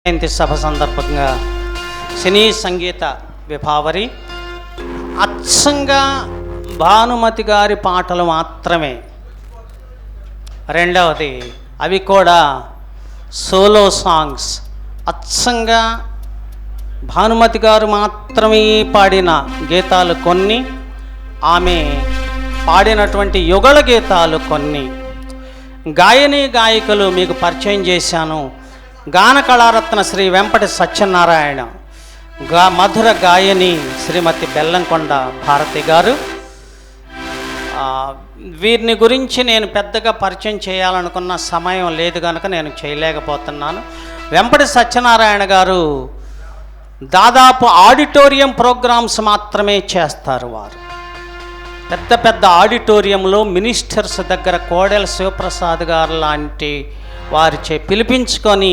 జయంతి సభ సందర్భంగా సినీ సంగీత విభావరి అచ్చంగా భానుమతి గారి పాటలు మాత్రమే. రెండవది అవి కూడా సోలో సాంగ్స్. అచ్చంగా భానుమతి గారు మాత్రమే పాడిన గీతాలు కొన్ని, ఆమె పాడినటువంటి యుగళ గీతాలు కొన్ని. గాయని గాయకులు మీకు పరిచయం చేశాను. గాన కళారత్న శ్రీ వెంపటి సత్యనారాయణ, మధుర గాయని శ్రీమతి బెల్లంకొండ భారతి గారు. వీరిని గురించి నేను పెద్దగా పరిచయం చేయాలనుకున్న సమయం లేదు కనుక నేను చేయలేకపోతున్నాను. వెంపటి సత్యనారాయణ గారు దాదాపు ఆడిటోరియం ప్రోగ్రామ్స్ మాత్రమే చేస్తారు. వారు పెద్ద పెద్ద ఆడిటోరియంలో మినిస్టర్స్ దగ్గర కోడెల శివప్రసాద్ గారు లాంటి వారిచే పిలిపించుకొని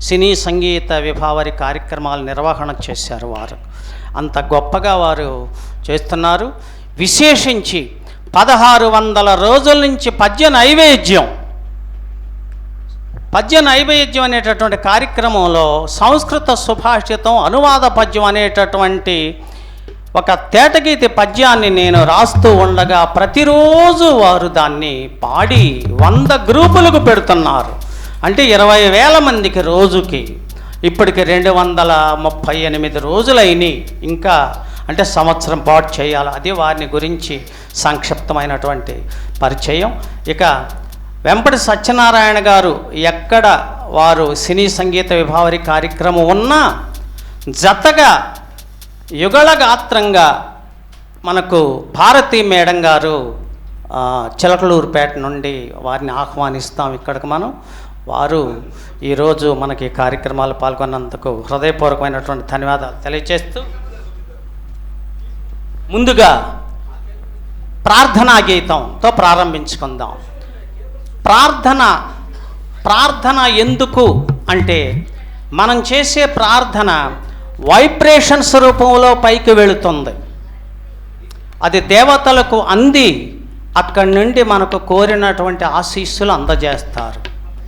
సినీ సంగీత విభావరి కార్యక్రమాలు నిర్వహణ చేశారు. వారు అంత గొప్పగా వారు చేస్తున్నారు. విశేషించి 1600 రోజుల నుంచి పద్య నైవేద్యం అనేటటువంటి కార్యక్రమంలో సంస్కృత సుభాషితం అనువాద పద్యం అనేటటువంటి ఒక తేటగీతి పద్యాన్ని నేను రాస్తూ ఉండగా ప్రతిరోజు వారు దాన్ని పాడి 100 గ్రూపులకు పెడుతున్నారు. అంటే 20,000 మందికి రోజుకి. ఇప్పటికి 238 రోజులైనాయి. ఇంకా అంటే సంవత్సరం పాటు చేయాలి. అది వారిని గురించి సంక్షిప్తమైనటువంటి పరిచయం. ఇక వెంపటి సత్యనారాయణ గారు ఎక్కడ వారు సినీ సంగీత విభావరి కార్యక్రమం ఉన్నా జతగా యుగళ గాత్రంగా మనకు భారతీ మేడం గారు చిలకలూరుపేట నుండి వారిని ఆహ్వానిస్తాం ఇక్కడికి మనం. వారు ఈరోజు మనకి కార్యక్రమాలు పాల్గొన్నందుకు హృదయపూర్వకమైనటువంటి ధన్యవాదాలు తెలియజేస్తూ, ముందుగా ప్రార్థనా గీతంతో ప్రారంభించుకుందాం. ప్రార్థన ఎందుకు అంటే మనం చేసే ప్రార్థన వైబ్రేషన్స్ రూపంలో పైకి వెళుతుంది. అది దేవతలకు అంది అక్కడి నుండి మనకు కోరినటువంటి ఆశీస్సులు అందజేస్తారు.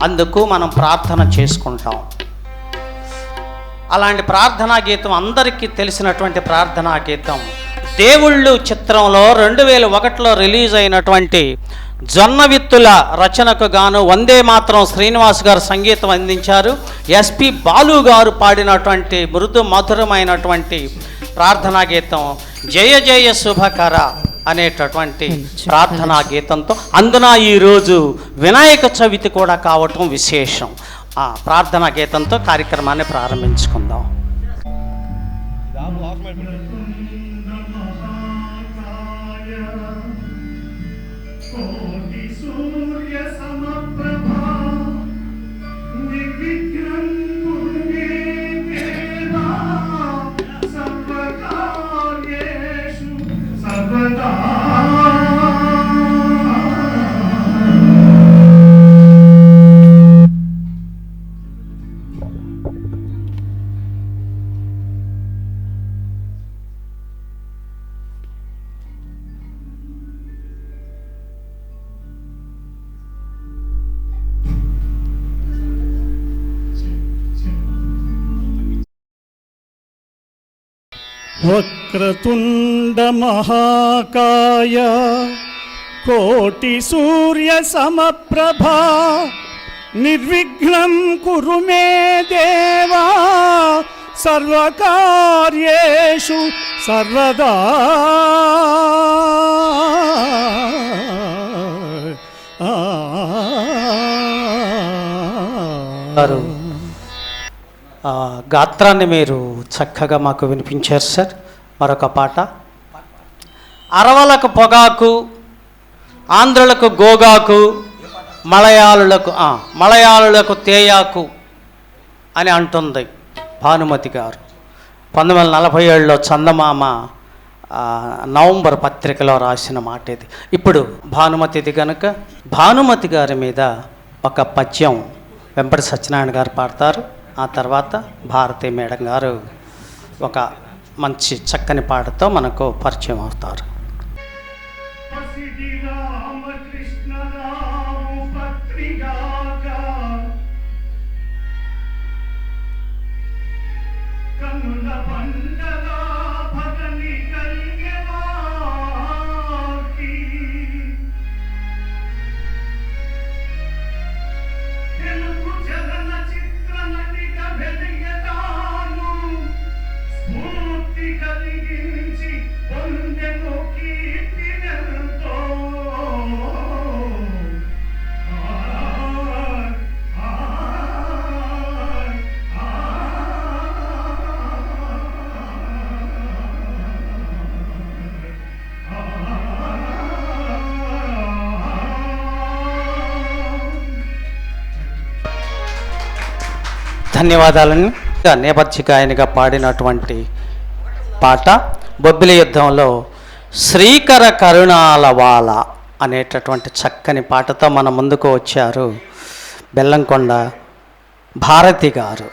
అందుకు మనం ప్రార్థన చేసుకుంటాం. అలాంటి ప్రార్థనా గీతం అందరికీ తెలిసినటువంటి ప్రార్థనా గీతం దేవుళ్ళు చిత్రంలో 2001లో రిలీజ్ అయినటువంటి జొన్నవిత్తుల రచనకు గాను వందే మాతరం శ్రీనివాస్ గారు సంగీతం అందించారు. ఎస్పి బాలు గారు పాడినటువంటి మృదు మధురమైనటువంటి ప్రార్థనా గీతం జయ జయ శుభకర అనేటటువంటి ప్రార్థనా గీతంతో, అందున ఈరోజు వినాయక చవితి కూడా కావటం విశేషం. ఆ ప్రార్థనా గీతంతో కార్యక్రమాన్ని ప్రారంభించుకుందాం. వక్రతుండ మహాకాయ కోటి సూర్య సమప్రభా నిర్విఘ్నం కురు మే దేవా సర్వకార్యేషు సర్వదా. గాత్రాన్ని మీరు చక్కగా మాకు వినిపించారు సార్. మరొక పాట, అరవలకు పొగాకు, ఆంధ్రులకు గోగాకు, మలయాళులకు తేయాకు అని అంటుంది భానుమతి గారు. 1947లో చందమామ నవంబర్ పత్రికలో రాసిన మాట ఇది. ఇప్పుడు భానుమతిది కనుక భానుమతి గారి మీద ఒక పద్యం వెంపటి సత్యనారాయణ గారు పాడతారు. ఆ తర్వాత భారతీ మేడం గారు ఒక మంచి చక్కని పాటతో మనకు పరిచయం అవుతారు. ధన్యవాదాలని నేపథ్య గాయనిగా పాడినటువంటి పాట బొబ్బిలి యుద్ధంలో శ్రీకర కరుణాలవాల అనేటటువంటి చక్కని పాటతో మన ముందుకు వచ్చారు బెల్లంకొండ భారతి గారు.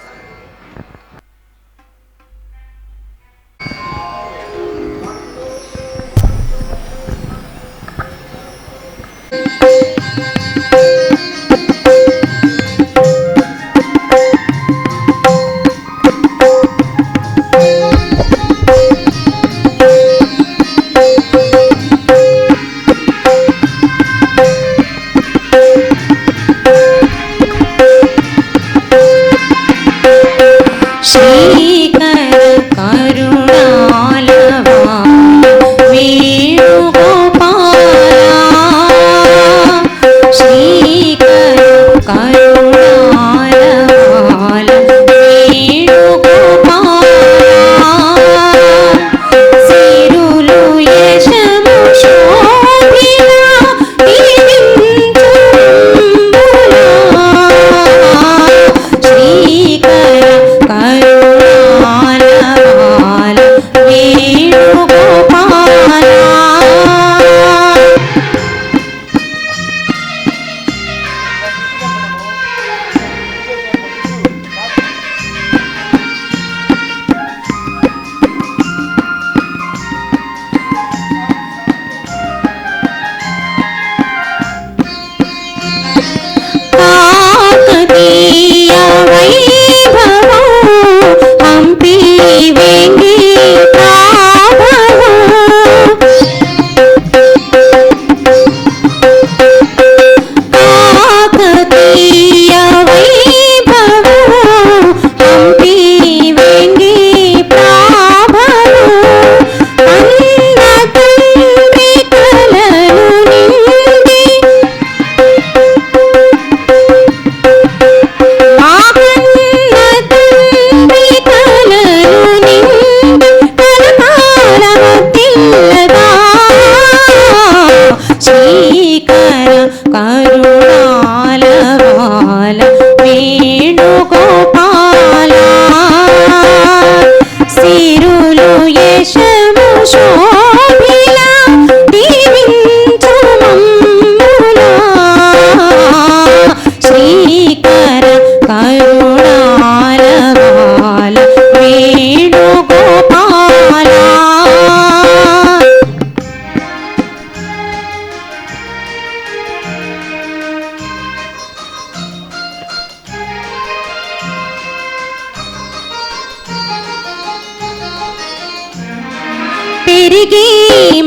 పెరిగి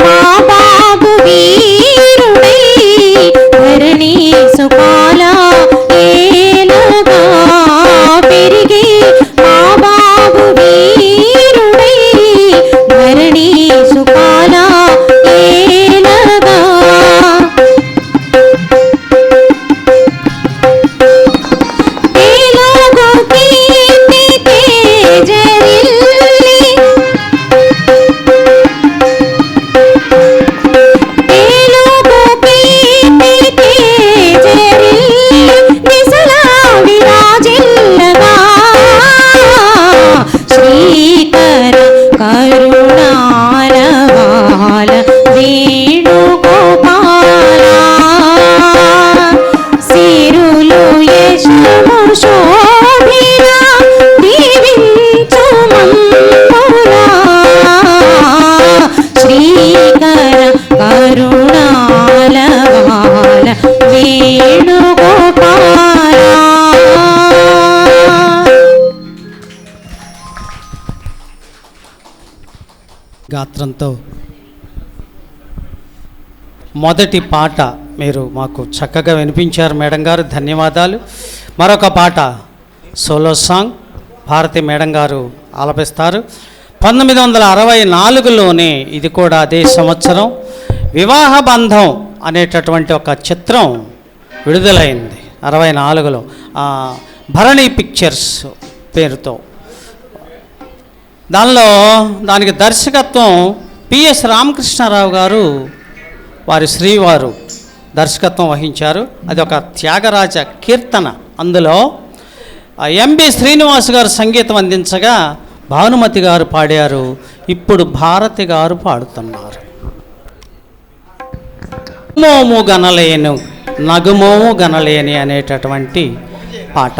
మా బాబు వీరుడై ధరణి సుకాల ఏలగా పెరిగి మా బాబు వీరుడై ధరణి సుకాల ఏలగా ఏలగో కీర్తి తేజరిల్లి గాత్రంతో మొదటి పాట మీరు మాకు చక్కగా వినిపించారు మేడం గారు, ధన్యవాదాలు. మరొక పాట సోలో సాంగ్ భారతి మేడం గారు ఆలపిస్తారు. 1964లోనే ఇది కూడా అదే సంవత్సరం వివాహ బంధం అనేటటువంటి ఒక చిత్రం విడుదలైంది 64లో, భరణి పిక్చర్స్ పేరుతో. దానికి దర్శకత్వం పిఎస్ రామకృష్ణారావు గారు, వారి శ్రీవారు దర్శకత్వం వహించారు. అది ఒక త్యాగరాజ కీర్తన. అందులో ఎంబి శ్రీనివాస్ గారు సంగీతం అందించగా భానుమతి గారు పాడారు. ఇప్పుడు భారతి గారు పాడుతున్నారు. మోము గనలేను నగుమోము గనలేని అనేటటువంటి పాట.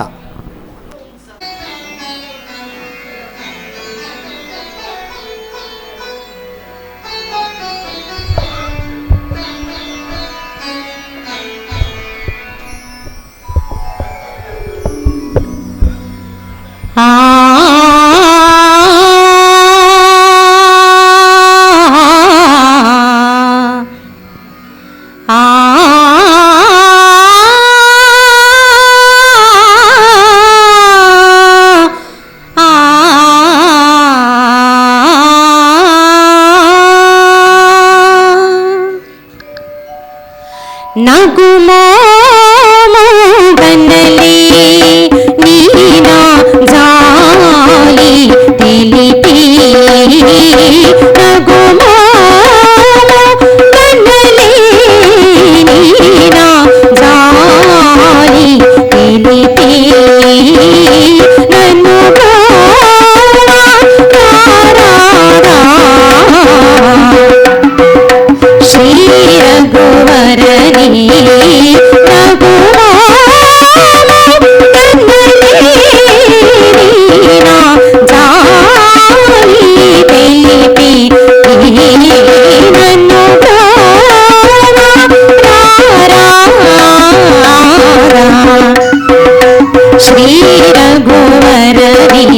నగుమోము గనలే నీనా జాలి తెలిపి నగుమోము గనలే నీనా జాలి తెలిపి నన్ను శ్రీ రఘువరని శ్రీ రఘువరని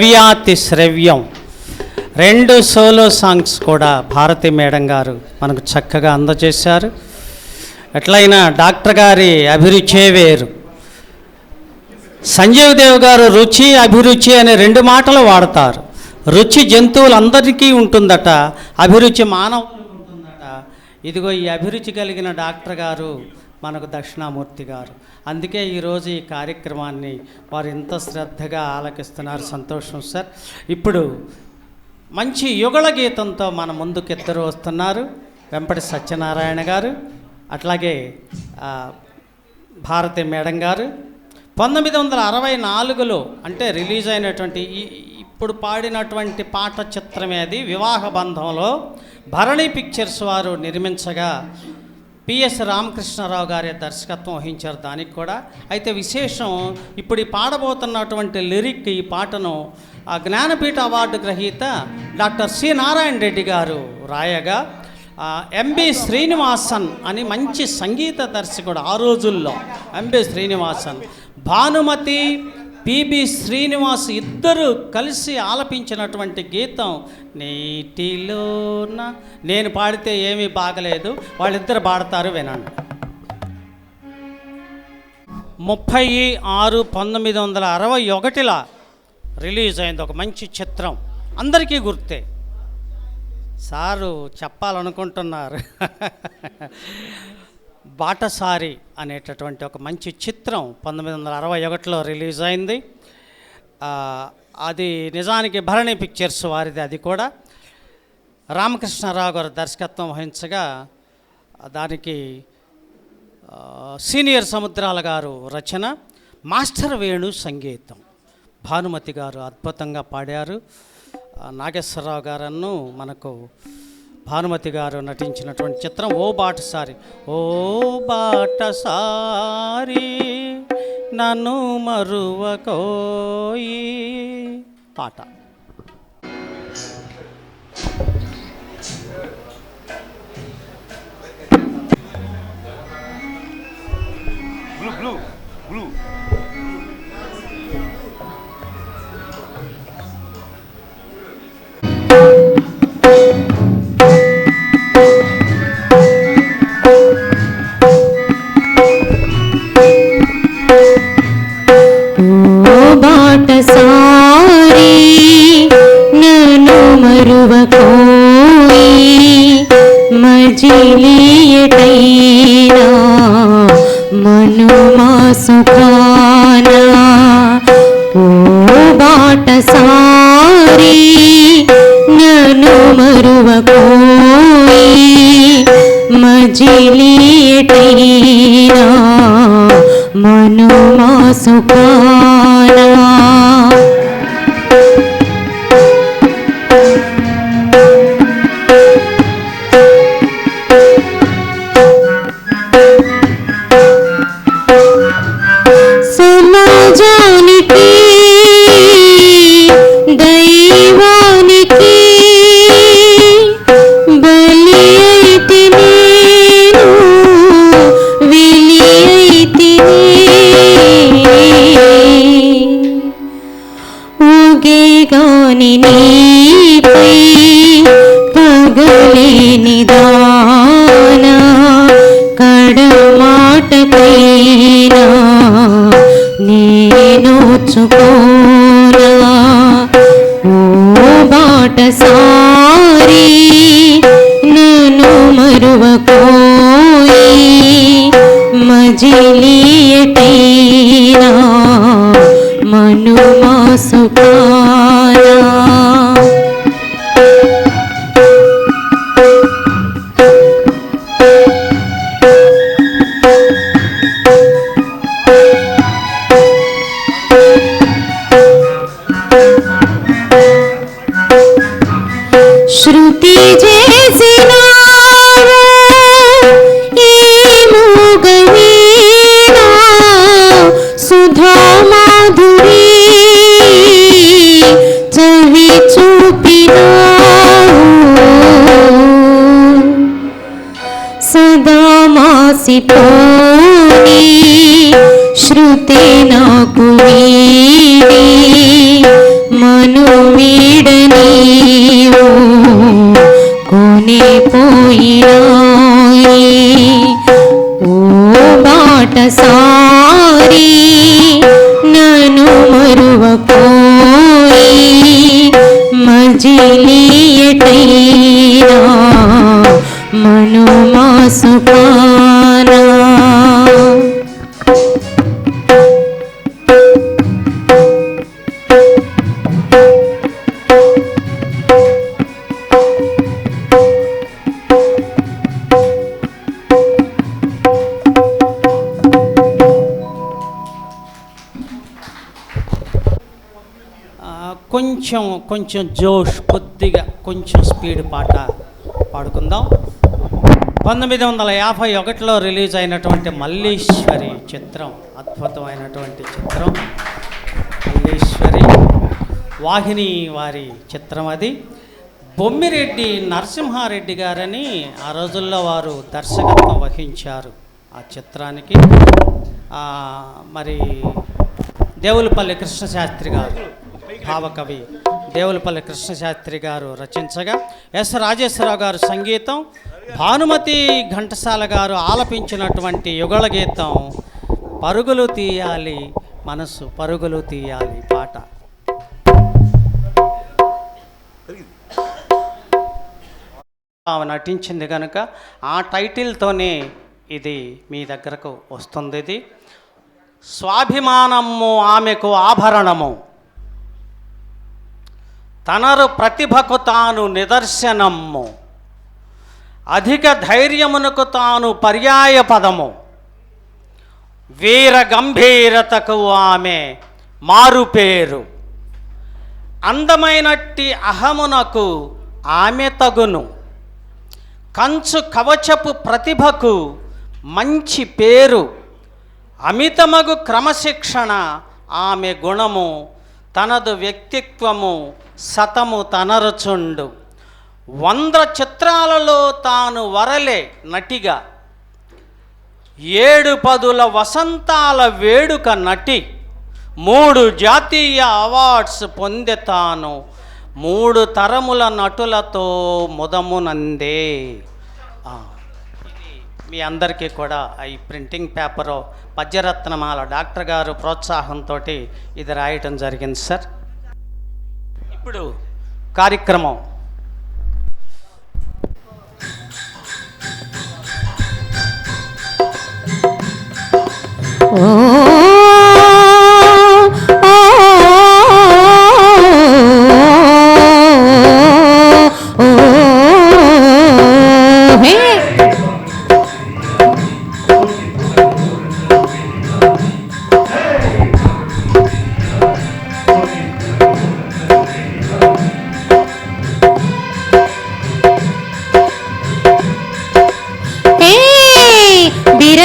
శ్రవ్యాతి శ్రవ్యం 2 సోలో సాంగ్స్ కూడా భారతి మేడం గారు మనకు చక్కగా అందజేశారు. ఎట్లయినా డాక్టర్ గారి అభిరుచే వేరు. సంజీవ్ దేవ్ గారు రుచి అభిరుచి అనే 2 మాటలు వాడతారు. రుచి జంతువులందరికీ ఉంటుందట, అభిరుచి మానవులకు ఉంటుందట. ఇదిగో ఈ అభిరుచి కలిగిన డాక్టర్ గారు మనకు దక్షిణామూర్తి గారు. అందుకే ఈరోజు ఈ కార్యక్రమాన్ని వారు ఎంత శ్రద్ధగా ఆలకిస్తున్నారు. సంతోషం సార్. ఇప్పుడు మంచి యుగళ గీతంతో మన ముందుకు ఇద్దరు వస్తున్నారు. వెంపటి సత్యనారాయణ గారు, అట్లాగే భారతి మేడం గారు. 1964లో అంటే రిలీజ్ అయినటువంటి ఇప్పుడు పాడినటువంటి పాట చిత్రమే అది. వివాహ బంధంలో భరణి పిక్చర్స్ వారు నిర్మించగా పిఎస్ రామకృష్ణారావు గారి దర్శకత్వం వహించారు దానికి కూడా. అయితే విశేషం, ఇప్పుడు ఈ పాడబోతున్నటువంటి లిరిక్, ఈ పాటను ఆ జ్ఞానపీఠ అవార్డు గ్రహీత డాక్టర్ సి నారాయణ రెడ్డి గారు రాయగా ఎంబి శ్రీనివాసన్ అని మంచి సంగీత దర్శకుడు ఆ రోజుల్లో. ఎంబి శ్రీనివాసన్, భానుమతి, పిబి శ్రీనివాస్ ఇద్దరు కలిసి ఆలపించినటువంటి గీతం నీటిలోన. నేను పాడితే ఏమీ బాగలేదు, వాళ్ళిద్దరు పాడతారు, వినండి. 36/1961 రిలీజ్ అయింది ఒక మంచి చిత్రం, అందరికీ గుర్తే. సారు చెప్పాలనుకుంటున్నారు. బాటసారి అనేటటువంటి ఒక మంచి చిత్రం 1961లో రిలీజ్ అయింది. అది నిజానికి భరణి పిక్చర్స్ వారిది. అది కూడా రామకృష్ణారావు గారు దర్శకత్వం వహించగా దానికి సీనియర్ సముద్రాల గారు రచన, మాస్టర్ వేణు సంగీతం. భానుమతి గారు అద్భుతంగా పాడారు. నాగేశ్వరరావు గారನ್ನು మనకు భానుమతి గారు నటించినటువంటి చిత్రం ఓ బాటసారి. ఓ బాటసారి నన్ను మరువకోయి పాట. బాటసారి నన్ను మరువకోయి మజిలియటైనా మనుమా సుఖానా. ఓ బాటసారి నన్ను మరువకోయి మజిలియటైనా మనుమా సుఖానా. సమాజానికి దైవానికి బలి అయితే నేను విలి అయితే ఊగే గాని నీపై పగలేని దానా కడమాటకైనా నేనోచుకోనా. ఓ బాటసారి నన్ను మరువకోయి మజిలియటైనా మనుమా సుఖానా. శృతి చేసినావు ఈ మూగవీణా సుధా మాధురి చవి చూపినావు సదా మాసిపోని శృతి నాకు వీడి మను వీడనీవు కొనే పోయినాయి ఓ బాటసారి నన్ను మరువపోయి మజిలియటైనా మను మాసుపానా కొంచెం జోష్, కొద్దిగా కొంచెం స్పీడ్ పాట పాడుకుందాం. 1951లో రిలీజ్ అయినటువంటి మల్లీశ్వరి చిత్రం, అద్భుతమైనటువంటి చిత్రం. మల్లీశ్వరి వాహిని వారి చిత్రం అది. బొమ్మిరెడ్డి నరసింహారెడ్డి గారని ఆ రోజుల్లో వారు దర్శకత్వం వహించారు ఆ చిత్రానికి. మరి దేవులపల్లి కృష్ణశాస్త్రి గారు, భావకవి దేవులపల్లి కృష్ణశాస్త్రి గారు రచించగా ఎస్ రాజేశ్వరరావు గారు సంగీతం, భానుమతి ఘంటసాల గారు ఆలపించినటువంటి యుగళ గీతం పరుగులు తీయాలి మనసు పరుగులు తీయాలి పాట. ఆమె నటించింది కనుక ఆ టైటిల్తోనే ఇది మీ దగ్గరకు వస్తుంది. ఇది స్వాభిమానము ఆమెకు ఆభరణము, తనరు ప్రతిభకు తాను నిదర్శనము, అధిక ధైర్యమునకు తాను పర్యాయ పదము, వీర గంభీరతకు ఆమె మారుపేరు, అందమైనట్టి అహమునకు ఆమె తగును, కంచు కవచపు ప్రతిభకు మంచి పేరు, అమితమగు క్రమశిక్షణ ఆమె గుణము, తనదు వ్యక్తిత్వము సతము తనరచుండు, 100 చిత్రాలలో తాను వరలే నటిగా, 7 పదుల వసంతాల వేడుక నటి, 3 జాతీయ అవార్డ్స్ పొందే తాను, 3 తరముల నటులతో ముదమునందే. మీ అందరికీ కూడా ఈ ప్రింటింగ్ పేపరు పద్యరత్నమాల డాక్టర్ గారు ప్రోత్సాహంతో ఇది రాయటం జరిగింది సార్. ఇప్పుడు కార్యక్రమం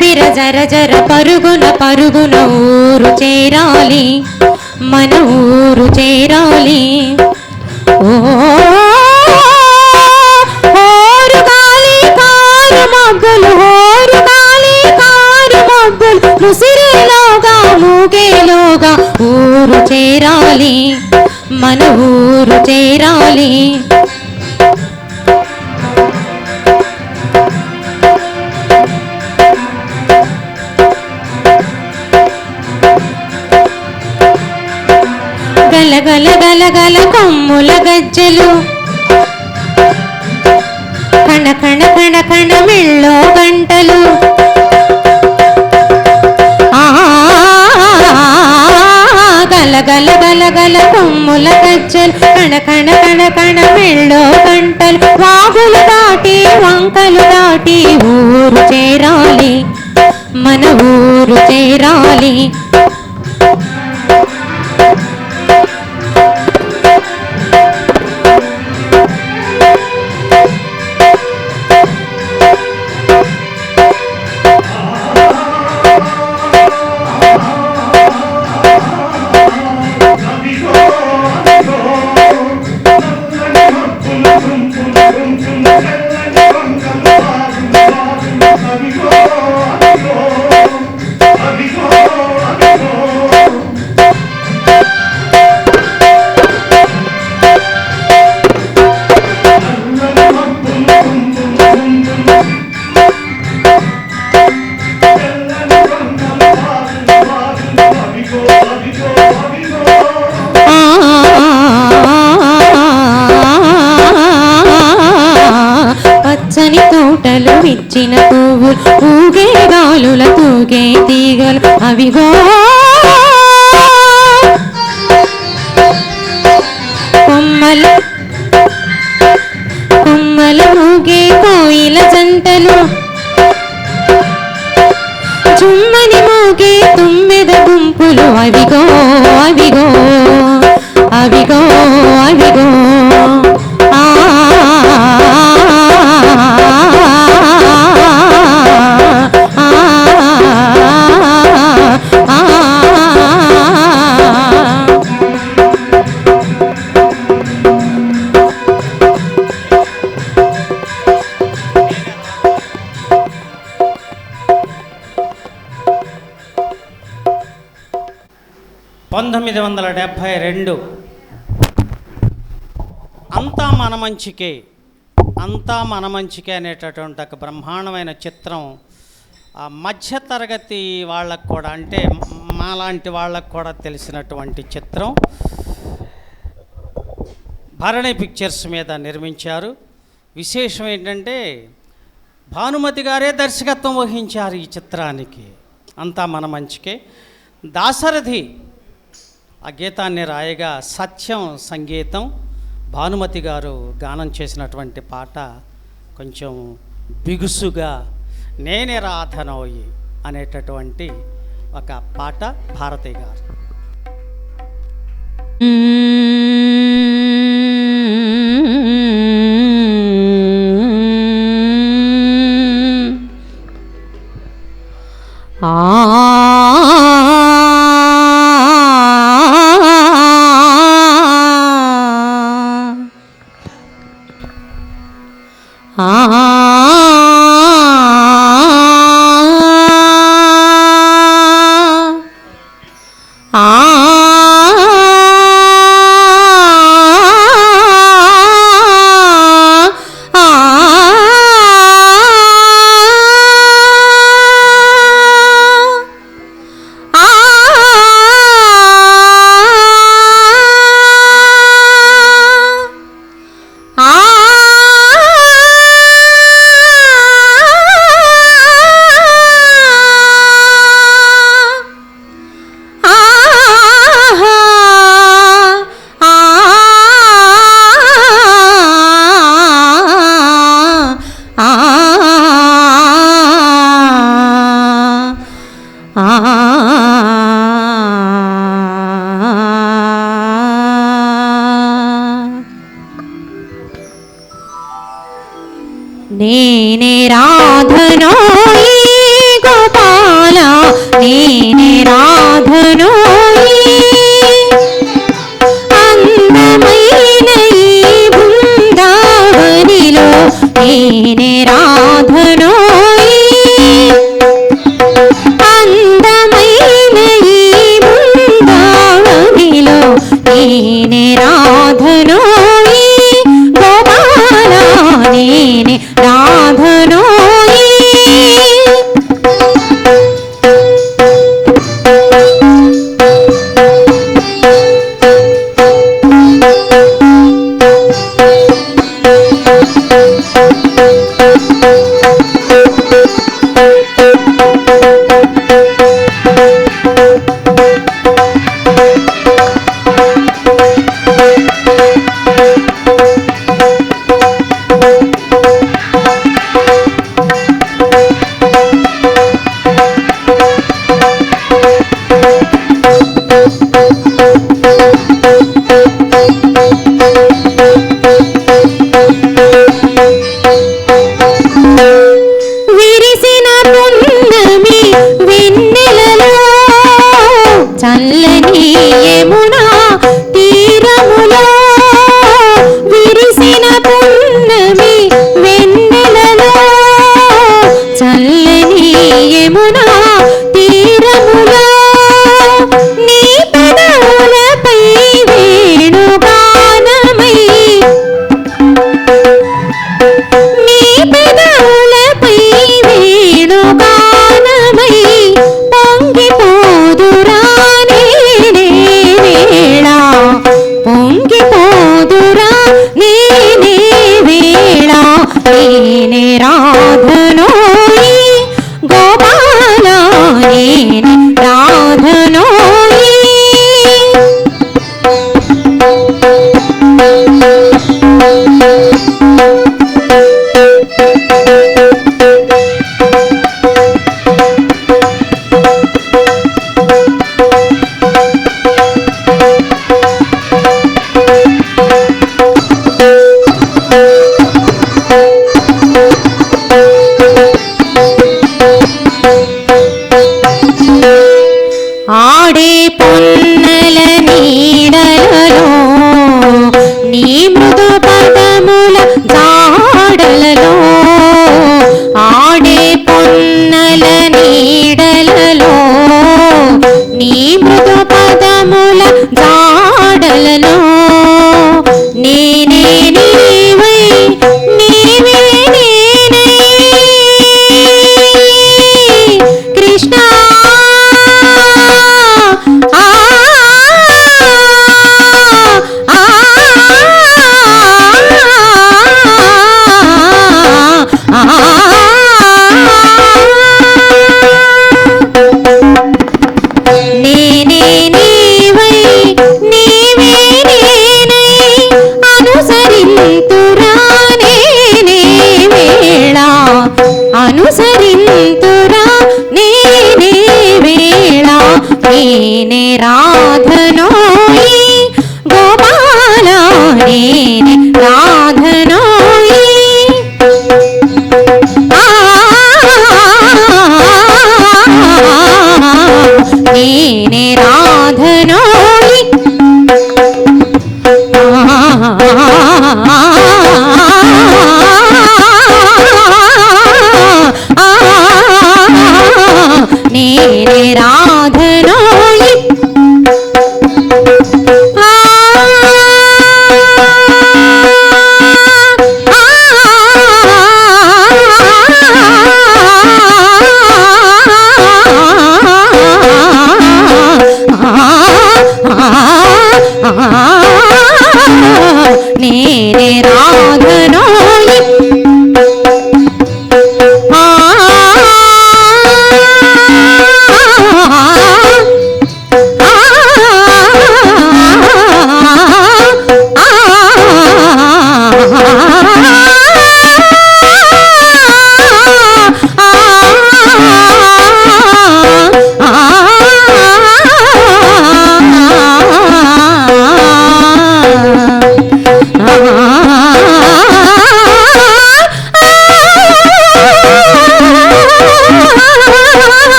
బిర జర జర పరుగున పరుగున ఊరు చేరాలి, మన ఊరు చేరాలి. ఓరు గాలి కారు మబ్బులు, ఓరు గాలి కారు మబ్బులు, ముసిరేలోగా మూగేలోగా ఊరు చేరాలి, మన ఊరు చేరాలి. గల గల గల కొమ్ముల గజ్జలు, కణ కణ కణ కణ మెళ్ళో గంటలు, గల గల గల గల కొమ్ముల గజ్జలు, కణ కణ కణ కణ మెళ్ళో గంటలు, వాగులు దాటి వంకలు దాటి ఊరు చేరాలి, మన ఊరు చేరాలి. పూటలు విచ్చిన పువ్వులు ఊగే గాలుల తూగే తీగలు అవిగో కొమ్మల ఊగే కోయిల జంటలు చుమ్మని మోగే తుమ్మెద గుంపులు అవిగో అవిగో అవిగో అవిగో ఆ పంతొమ్మిది 1972 అంతా మన మంచికే అనేటటువంటి ఒక బ్రహ్మాండమైన చిత్రం మధ్యతరగతి వాళ్ళకు కూడా, అంటే మాలాంటి వాళ్ళకు కూడా తెలిసినటువంటి చిత్రం. భరణి పిక్చర్స్ మీద నిర్మించారు. విశేషం ఏంటంటే భానుమతి గారే దర్శకత్వం వహించారు ఈ చిత్రానికి. అంతా మన మంచికే. దాశరథి ఆ గీతాన్ని రాయగా సత్యం సంగీతం, భానుమతి గారు గానం చేసినటువంటి పాట కొంచెం బిగుసుగా నేనే రాధనోయి అనేటటువంటి ఒక పాట భారతి గారు. నేనే రాధనోయి గోపాల నేనే రాధనోయి అందమైన ఈ బృందావనిలో నేనే రాధనోయి అందమైన ఈ బృందావనిలో నేనే రాధనోయి గోపాల నేనే రాధనోయి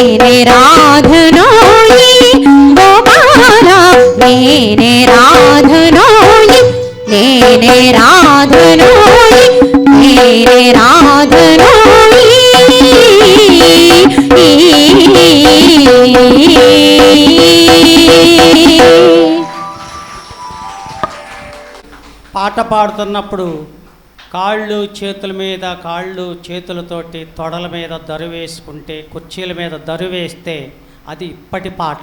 నేనే రాధనోయి గోపాల నేనే రాధనోయి నేనే రాధనోయి నేనే రాధనోయి పాట పాడుతున్నప్పుడు కాళ్ళు చేతులతోటి తొడల మీద దరువేసుకుంటే, కుర్చీల మీద దరువేస్తే అది ఇప్పటి పాట.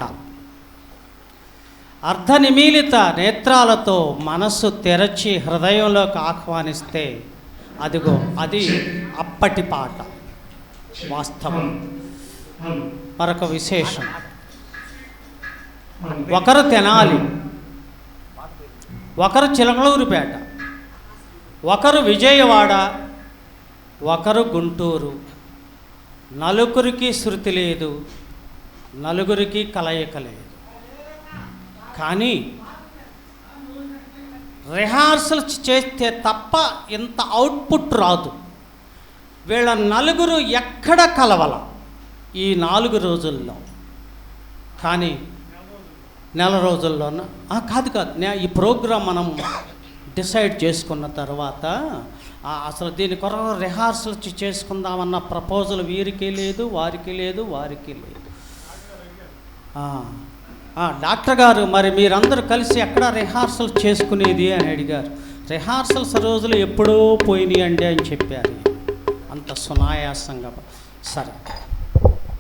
అర్ధనిమీలిత నేత్రాలతో మనస్సు తెరచి హృదయంలోకి ఆహ్వానిస్తే అదిగో అది అప్పటి పాట. వాస్తవం. మరొక విశేషం, ఒకరు తెనాలి, ఒకరు చిలకలూరుపేట, ఒకరు విజయవాడ, ఒకరు గుంటూరు. నలుగురికి శృతి లేదు, నలుగురికి కలయిక లేదు. కానీ రిహార్సల్స్ చేస్తే తప్ప ఇంత అవుట్పుట్ రాదు. వీళ్ళ నలుగురు ఎక్కడ కలవల ఈ 4 రోజుల్లో. కానీ నెల రోజుల్లోన కాదు ఈ ప్రోగ్రాం మనం డిసైడ్ చేసుకున్న తర్వాత అసలు దీని కొరకు రిహార్సల్ చేసుకుందామన్న ప్రపోజల్ వీరికి లేదు, వారికి లేదు, వారికి లేదు. డాక్టర్ గారు, మరి మీరందరూ కలిసి ఎక్కడ రిహార్సల్ చేసుకునేది అని అడిగారు. రిహార్సల్స్ రోజులు ఎప్పుడో పోయినాయండి అని చెప్పారు. అంత సునాయాసంగా. సరే,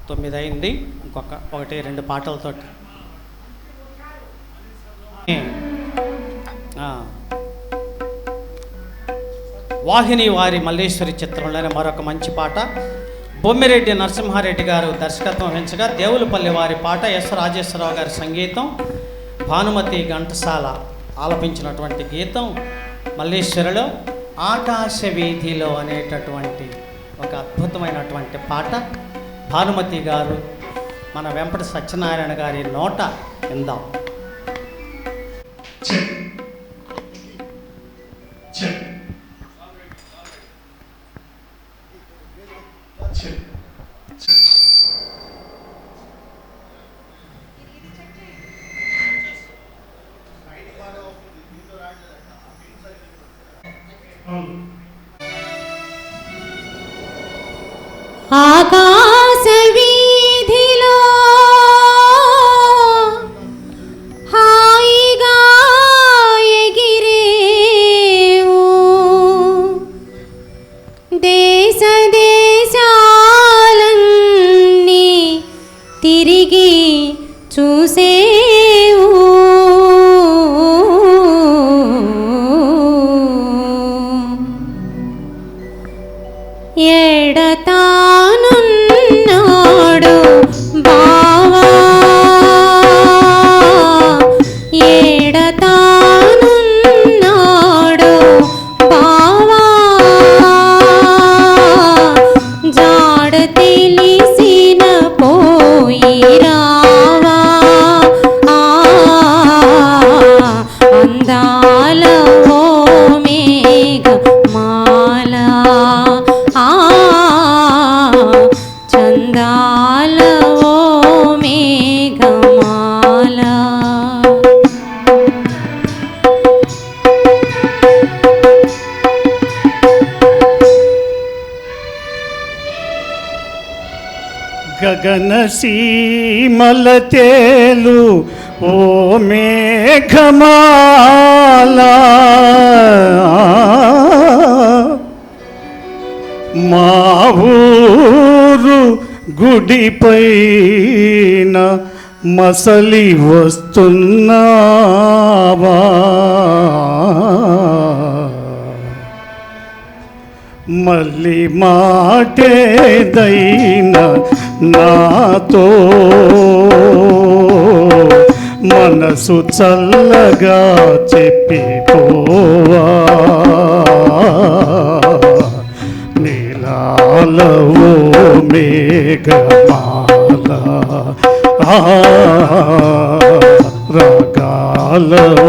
9 అయింది, ఇంకొక 1-2 పాటలతోటి. వాహిని వారి మల్లేశ్వరి చిత్రంలోనే మరొక మంచి పాట. బొమ్మిరెడ్డి నరసింహారెడ్డి గారు దర్శకత్వం వహించగా దేవులపల్లి వారి పాట, ఎస్ రాజేశ్వరరావు గారి సంగీతం, భానుమతి ఘంటసాల ఆలపించినటువంటి గీతం మల్లేశ్వరిలో ఆకాశ వీధిలో అనేటటువంటి ఒక అద్భుతమైనటువంటి పాట. భానుమతి గారు మన వెంపటి సత్యనారాయణ గారి నోట విందాం. ఆకాశ వీధిలో హాయిగా ఎగిరేవు, దేశ దేశాలన్నీ తిరిగి చూసేవు. ఎడతానున్నాడు బావా, ఎడతానున్నాడు బావా, జాడ తెలిసిన పోయి రావా, అందాల ఓ మేఘమాల, చందాల ఓ మేఘమాల. గగన సీమల తేలు ఓ మేఘమాల, మా ఊరు గుడిపైన మసలి వస్తున్నావా, మళ్ళీ మాటేదైనా నాతో మనసు చల్లగా చెప్పిపోవా, నీలాల ఓ మేఘమాల, రాగాల ఓ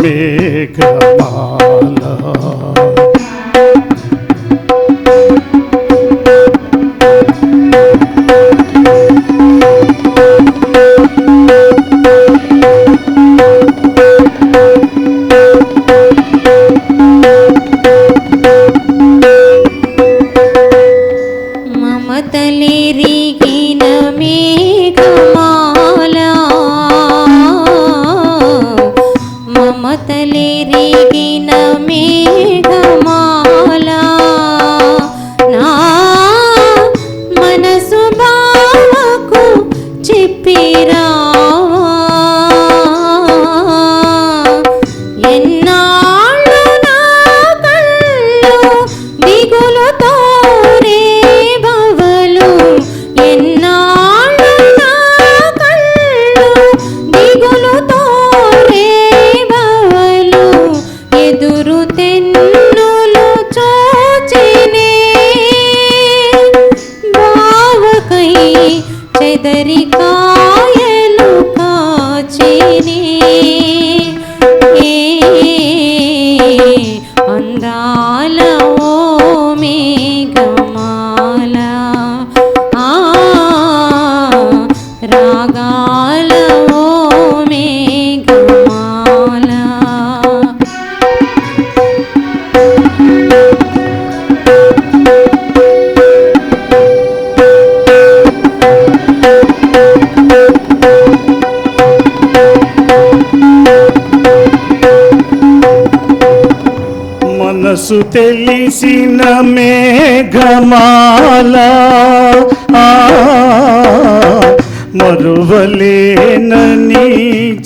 మేఘమాల. వెదరికాయలు కాచిని అందాల ఓ మేఘమాల రాగాల ఓ మేఘమాల మనసు తెలిసిన మేఘమాల మరువలేనని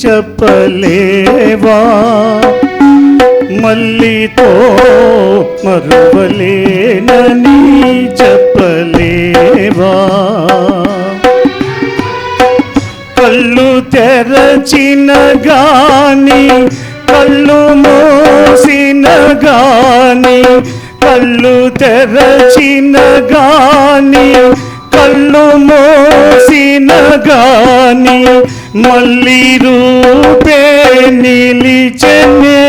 చెప్పలేవా మల్లితో మరువలేనని చెప్పలేవా కళ్ళు తెరచిన గాని కళ్ళు మోసిన గాని కళ్ళు తెరచిన గాని కళ్ళు మోసిన గాని మళ్ళీ రూపే నిలిచెనే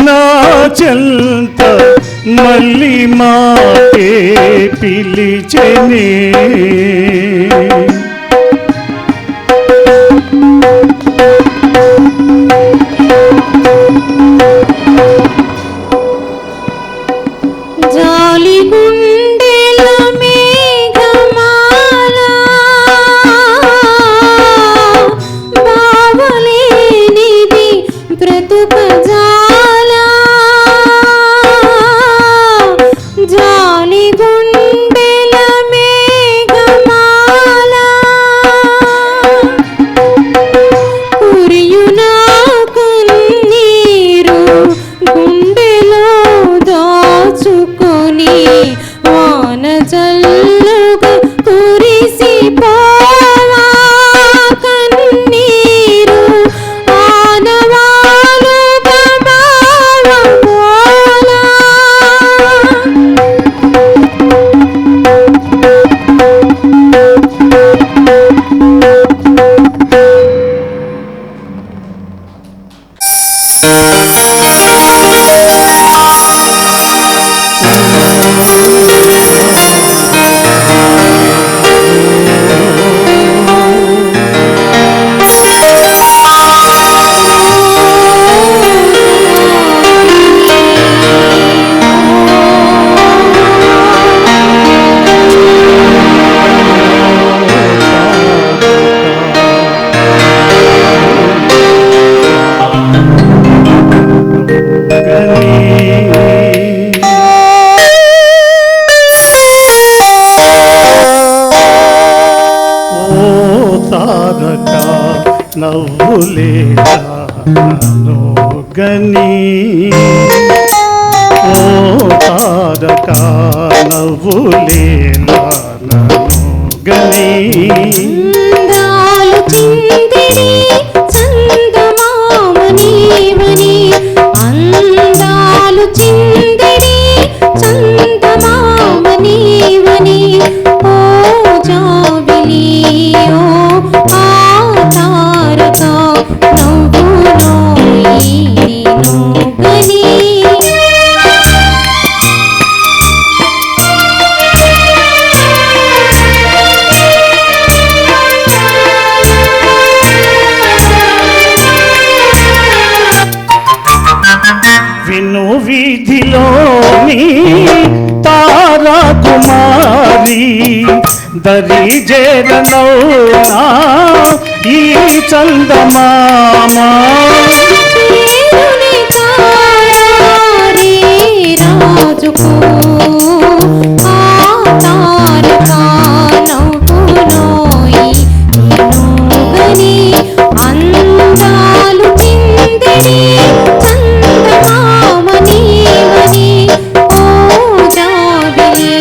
నా చెంత మళ్ళీ మాటే పిలిచెనే జాలి గుండెల మేఘమాల బావలేనిది బ్రతుకజాల జాలి గుండెల మేఘమాల కురియునా కన్నీరు గుండెలో దాచుకొని వాన జల్లుగా కురిసిపోవా కన్నీరు ఆనవాలుగా బావమోలా నవ్వులేను గని ఓ తారక నవ్వులేను గని అందాలు చిందిరి చందమామ నీవని అందాలు చిందిరి చందమామ నీవని ఓ జాబిలి ఓ ఆ తారక నవ్వులోయి నోగని విను వీధిలోని తారా కుమారి దరి జేరనౌనా ఈ చందమామా చేరుని తారారి రాజుకు ఆ తారక నవ్వులోయి నోగని అందాలు చిందిరి చందమామ నీవని ఓ జాబిలి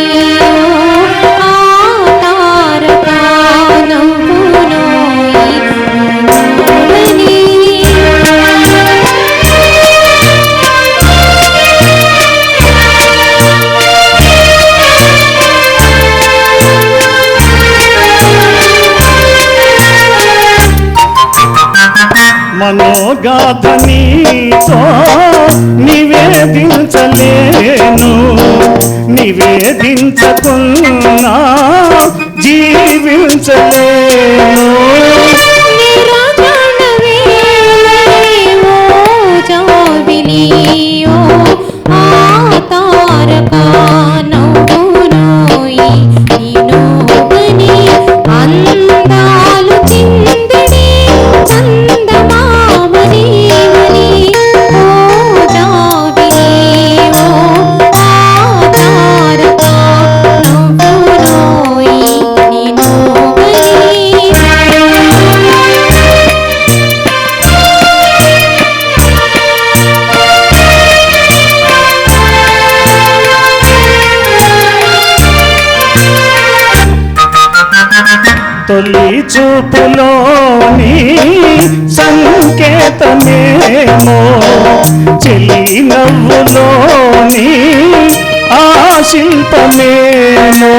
ఆ తారక నవ్వులోయి నోగని మనోగాథ నీతో నివేదించలేను, నివేదించకున్నా జీవించలేను. తొలి చూపులోని సంకేతమేమో, చెలి నవ్వులోని ఆ శిల్పమేమో.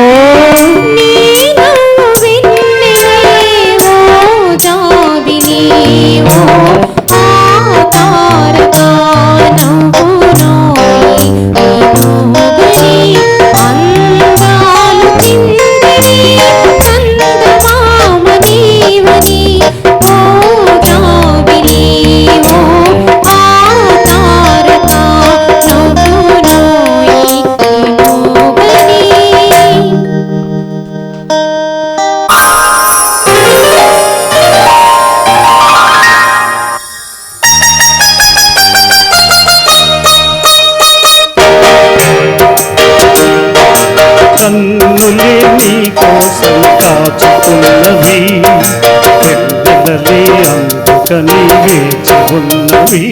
కన్నులే నీ కోసం కాచుకున్నవి, వెన్నెలలే అందుకని వేచి ఉన్నవి.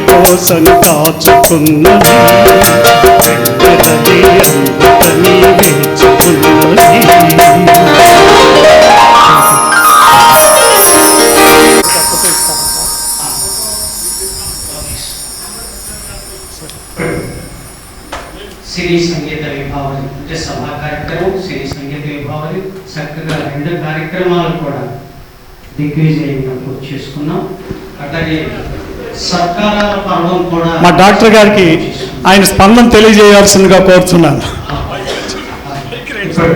కోసం కాచుకున్నది, వెంటనే అందుకని వేచుకున్నది. రెండు కార్యక్రమాలు కూడా దిగ్విజయంగా పూర్తి చేసుకున్నాం. అట్లాగే సత్కారాల పర్వం కూడా మా డాక్టర్ గారికి ఆయన స్పందన తెలియజేయాల్సిందిగా కోరుతున్నాను. ఇప్పుడు